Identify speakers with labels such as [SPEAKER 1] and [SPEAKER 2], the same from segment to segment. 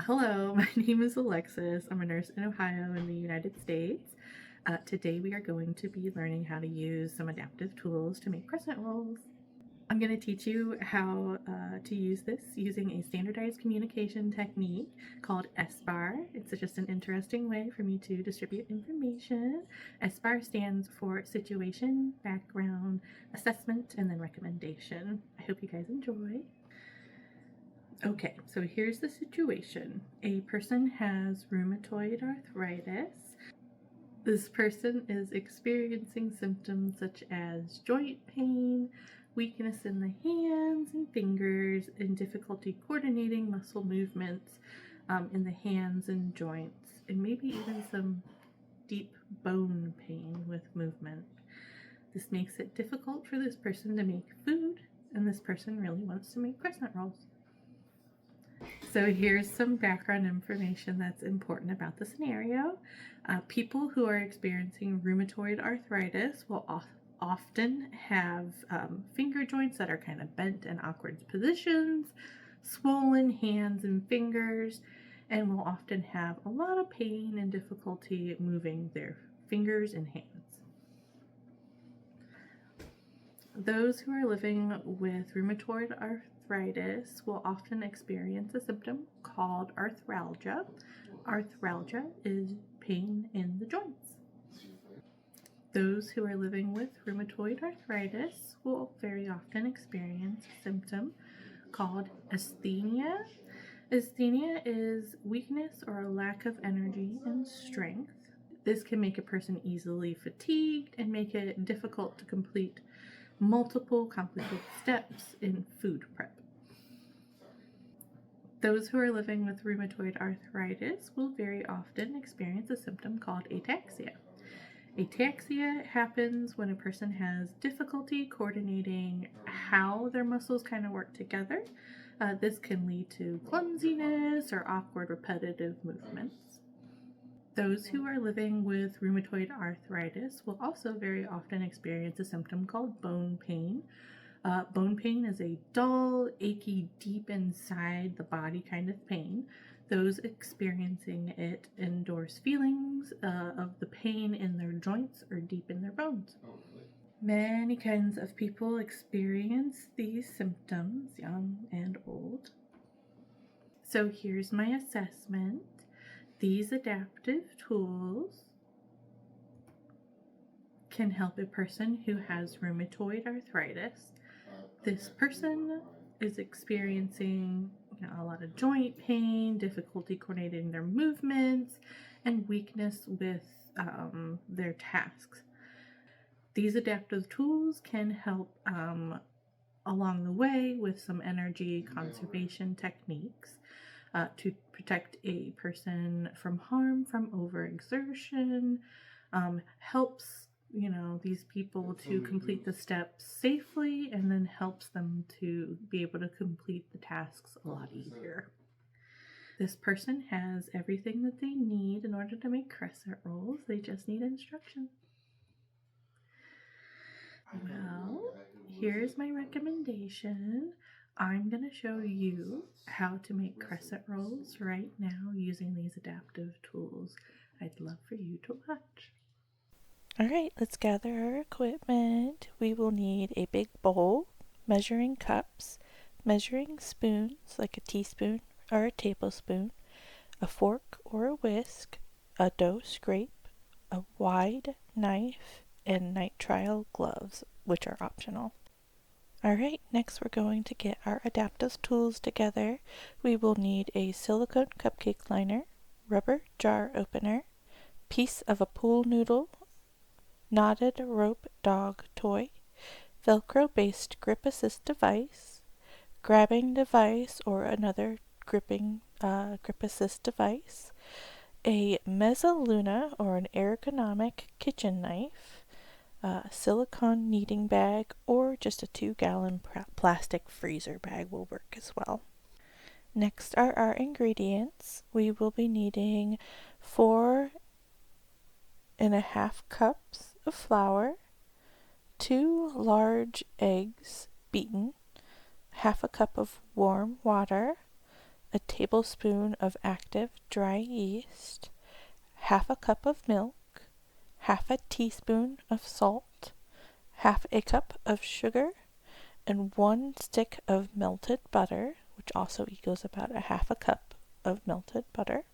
[SPEAKER 1] Hello, my name is Alexis. I'm a nurse in Ohio in the United States. Today we are going to be learning how to use some adaptive tools to make crescent rolls. I'm going to teach you how to use this using a standardized communication technique called SBAR. It's just an interesting way for me to distribute information. SBAR stands for Situation, Background, Assessment, and then Recommendation. I hope you guys enjoy. Okay, so here's the situation. A person has rheumatoid arthritis. This person is experiencing symptoms such as joint pain, weakness in the hands and fingers, and difficulty coordinating muscle movements in the hands and joints, and maybe even some deep bone pain with movement. This makes it difficult for this person to make food, and this person really wants to make crescent rolls. So here's some background information that's important about the scenario. People who are experiencing rheumatoid arthritis will often have finger joints that are kind of bent in awkward positions, swollen hands and fingers, and will often have a lot of pain and difficulty moving their fingers and hands. Those who are living with rheumatoid arthritis will often experience a symptom called arthralgia. Arthralgia is pain in the joints. Those who are living with rheumatoid arthritis will very often experience a symptom called asthenia. Asthenia is weakness or a lack of energy and strength. This can make a person easily fatigued and make it difficult to complete multiple complicated steps in food prep. Those who are living with rheumatoid arthritis will very often experience a symptom called ataxia. Ataxia happens when a person has difficulty coordinating how their muscles kind of work together. This can lead to clumsiness or awkward repetitive movements. Those who are living with rheumatoid arthritis will also very often experience a symptom called bone pain. Bone pain is a dull, achy, deep inside the body kind of pain. Those experiencing it endorse feelings of the pain in their joints or deep in their bones. Many kinds of people experience these symptoms, young and old. So here's my assessment. These adaptive tools can help a person who has rheumatoid arthritis. This person is experiencing a lot of joint pain, difficulty coordinating their movements, and weakness with their tasks. These adaptive tools can help along the way with some energy conservation techniques to protect a person from harm from overexertion, helps these people to complete the steps safely, and then helps them to be able to complete the tasks a lot easier. This person has everything that they need in order to make crescent rolls. They just need instruction. Well, here's my recommendation. I'm going to show you how to make crescent rolls right now using these adaptive tools. I'd love for you to watch.
[SPEAKER 2] Alright, let's gather our equipment. We will need a big bowl, measuring cups, measuring spoons like a teaspoon or a tablespoon, a fork or a whisk, a dough scrape, a wide knife, and nitrile gloves, which are optional. Alright, next we're going to get our adaptive tools together. We will need a silicone cupcake liner, rubber jar opener, piece of a pool noodle, knotted rope dog toy, Velcro based grip assist device, grabbing device or another grip assist device, a mezzaluna or an ergonomic kitchen knife, a silicone kneading bag, or just a 2-gallon plastic freezer bag will work as well. Next are our ingredients. We will be needing 4.5 cups of flour, 2 large eggs beaten, half a cup of warm water, a tablespoon of active dry yeast, half a cup of milk, half a teaspoon of salt, half a cup of sugar, and 1 stick of melted butter, which also equals about a half a cup of melted butter.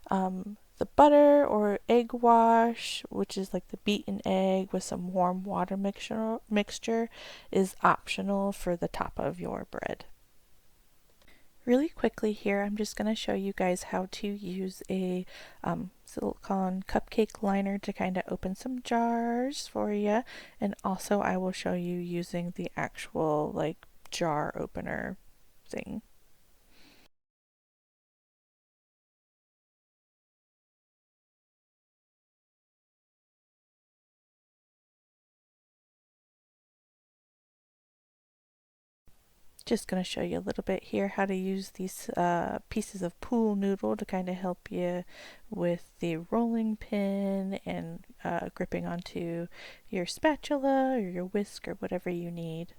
[SPEAKER 2] The butter or egg wash, which is like the beaten egg with some warm water mixture, is optional for the top of your bread. Really quickly here, I'm just going to show you guys how to use a silicone cupcake liner to kind of open some jars for you, and also I will show you using the actual like jar opener thing. Just going to show you a little bit here how to use these pieces of pool noodle to kind of help you with the rolling pin and gripping onto your spatula or your whisk or whatever you need.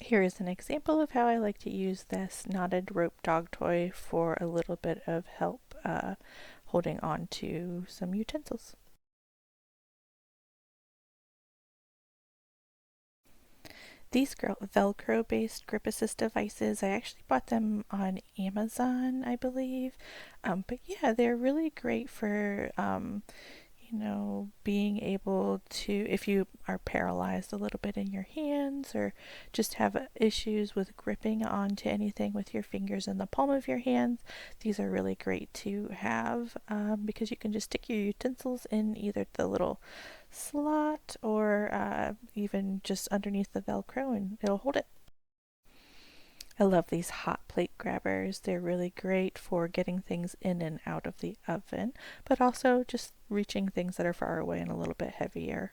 [SPEAKER 2] Here is an example of how I like to use this knotted rope dog toy for a little bit of help holding on to some utensils. These Velcro based grip assist devices, I actually bought them on Amazon, I believe. But yeah, they're really great for being able to, if you are paralyzed a little bit in your hands or just have issues with gripping onto anything with your fingers in the palm of your hands, these are really great to have because you can just stick your utensils in either the little slot or even just underneath the Velcro and it'll hold it. I love these hot plate grabbers. They're really great for getting things in and out of the oven, but also just reaching things that are far away and a little bit heavier.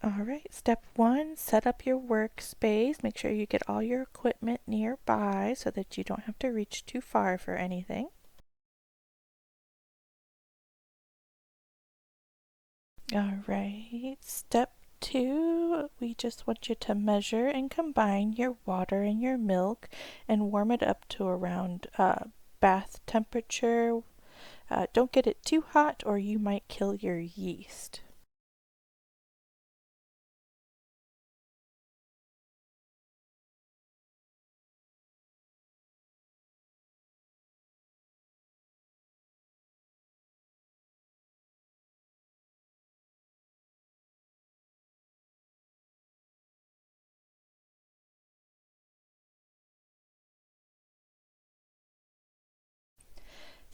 [SPEAKER 2] Alright, step 1, set up your workspace. Make sure you get all your equipment nearby so that you don't have to reach too far for anything. Alright, step 2, we just want you to measure and combine your water and your milk and warm it up to around bath temperature. Don't get it too hot or you might kill your yeast.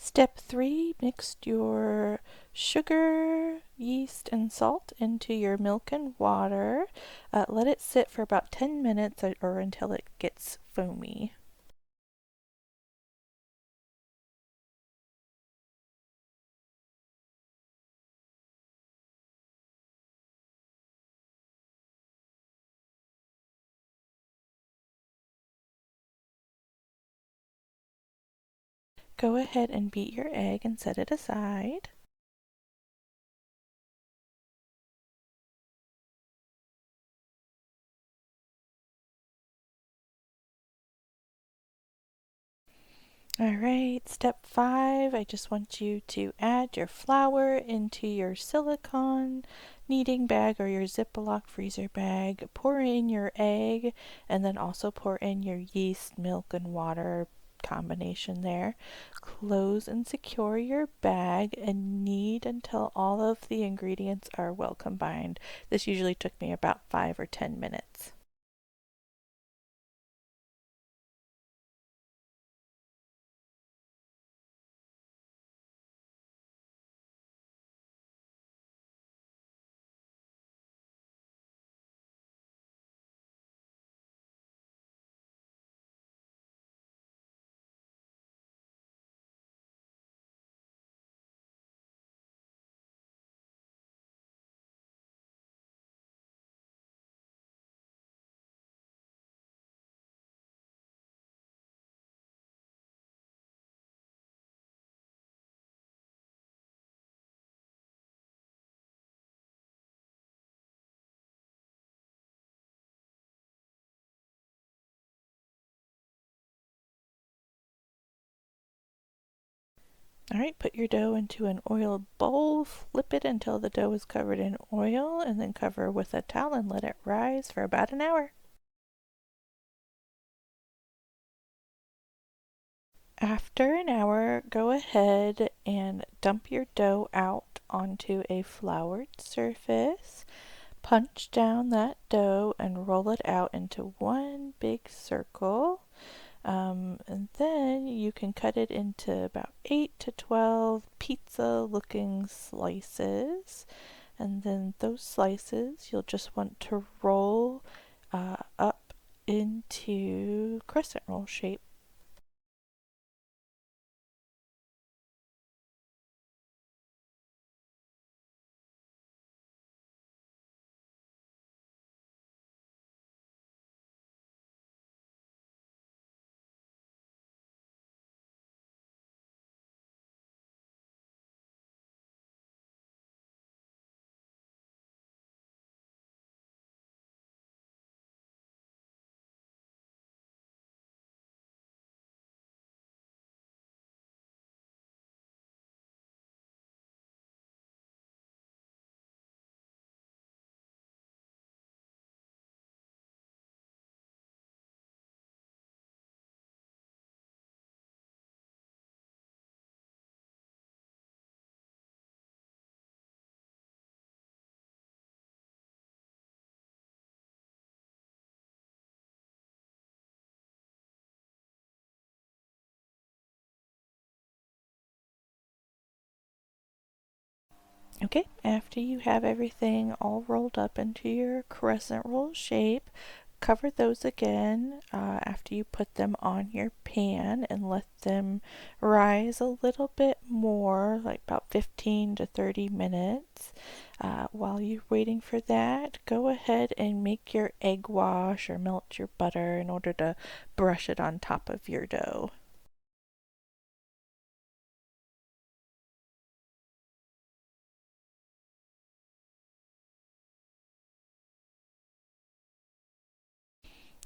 [SPEAKER 2] Step 3, mix your sugar, yeast, and salt into your milk and water. Let it sit for about 10 minutes or until it gets foamy. Go ahead and beat your egg and set it aside. Alright, step 5, I just want you to add your flour into your silicone kneading bag or your Ziploc freezer bag. Pour in your egg and then also pour in your yeast, milk, and water combination there. Close and secure your bag and knead until all of the ingredients are well combined. This usually took me about 5 or 10 minutes. All right, put your dough into an oiled bowl, flip it until the dough is covered in oil, and then cover with a towel and let it rise for about an hour. After an hour, go ahead and dump your dough out onto a floured surface. Punch down that dough and roll it out into one big circle. And then you can cut it into about 8 to 12 pizza looking slices. And then those slices you'll just want to roll up into crescent roll shape. Okay, after you have everything all rolled up into your crescent roll shape, cover those again after you put them on your pan and let them rise a little bit more, like about 15 to 30 minutes. While you're waiting for that, go ahead and make your egg wash or melt your butter in order to brush it on top of your dough.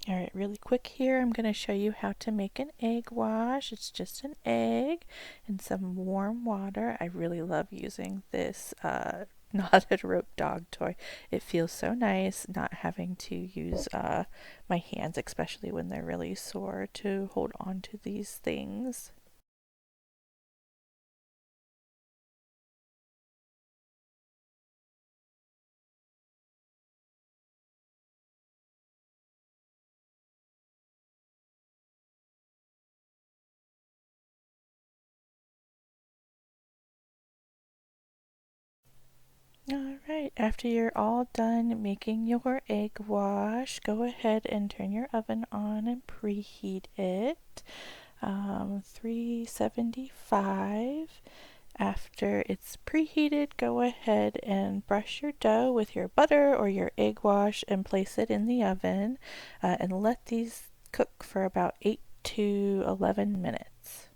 [SPEAKER 2] All right, really quick here, I'm going to show you how to make an egg wash. It's just an egg and some warm water. I really love using this knotted rope dog toy. It feels so nice not having to use my hands, especially when they're really sore, to hold on to these things. All right, after you're all done making your egg wash, go ahead and turn your oven on and preheat it. 375. After it's preheated, go ahead and brush your dough with your butter or your egg wash and place it in the oven and let these cook for about 8 to 11 minutes.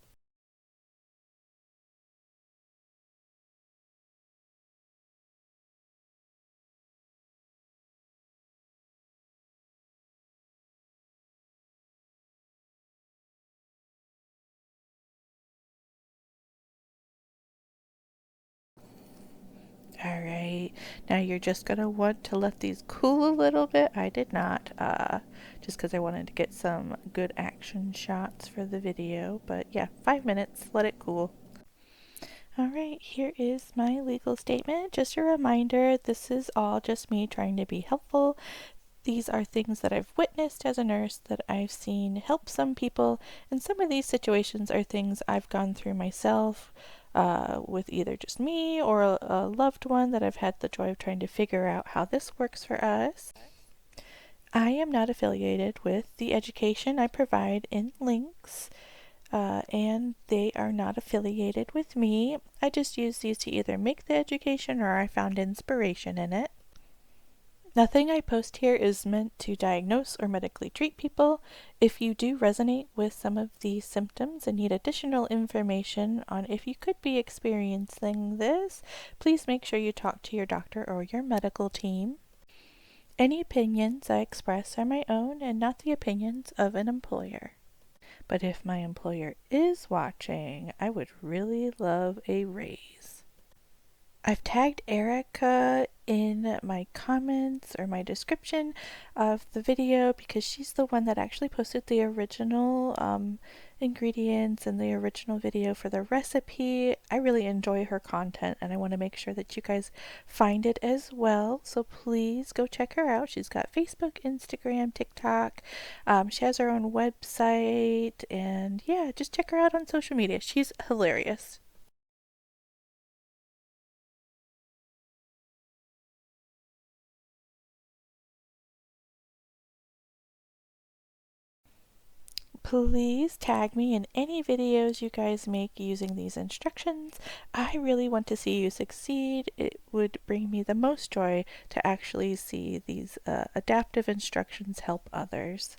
[SPEAKER 2] All right, now you're just gonna want to let these cool a little bit. I did not, just because I wanted to get some good action shots for the video. But yeah, 5 minutes, let it cool. All right, here is my legal statement. Just a reminder, this is all just me trying to be helpful. These are things that I've witnessed as a nurse that I've seen help some people, and some of these situations are things I've gone through myself with either just me or a loved one that I've had the joy of trying to figure out how this works for us. I am not affiliated with the education I provide in links, and they are not affiliated with me. I just use these to either make the education or I found inspiration in it. Nothing I post here is meant to diagnose or medically treat people. If you do resonate with some of these symptoms and need additional information on if you could be experiencing this, please make sure you talk to your doctor or your medical team. Any opinions I express are my own and not the opinions of an employer. But if my employer is watching, I would really love a raise. I've tagged Erica in my comments or my description of the video because she's the one that actually posted the original ingredients and the original video for the recipe. I really enjoy her content and I want to make sure that you guys find it as well. So please go check her out. She's got Facebook, Instagram, TikTok. She has her own website, and yeah, just check her out on social media. She's hilarious. Please tag me in any videos you guys make using these instructions. I really want to see you succeed. It would bring me the most joy to actually see these adaptive instructions help others.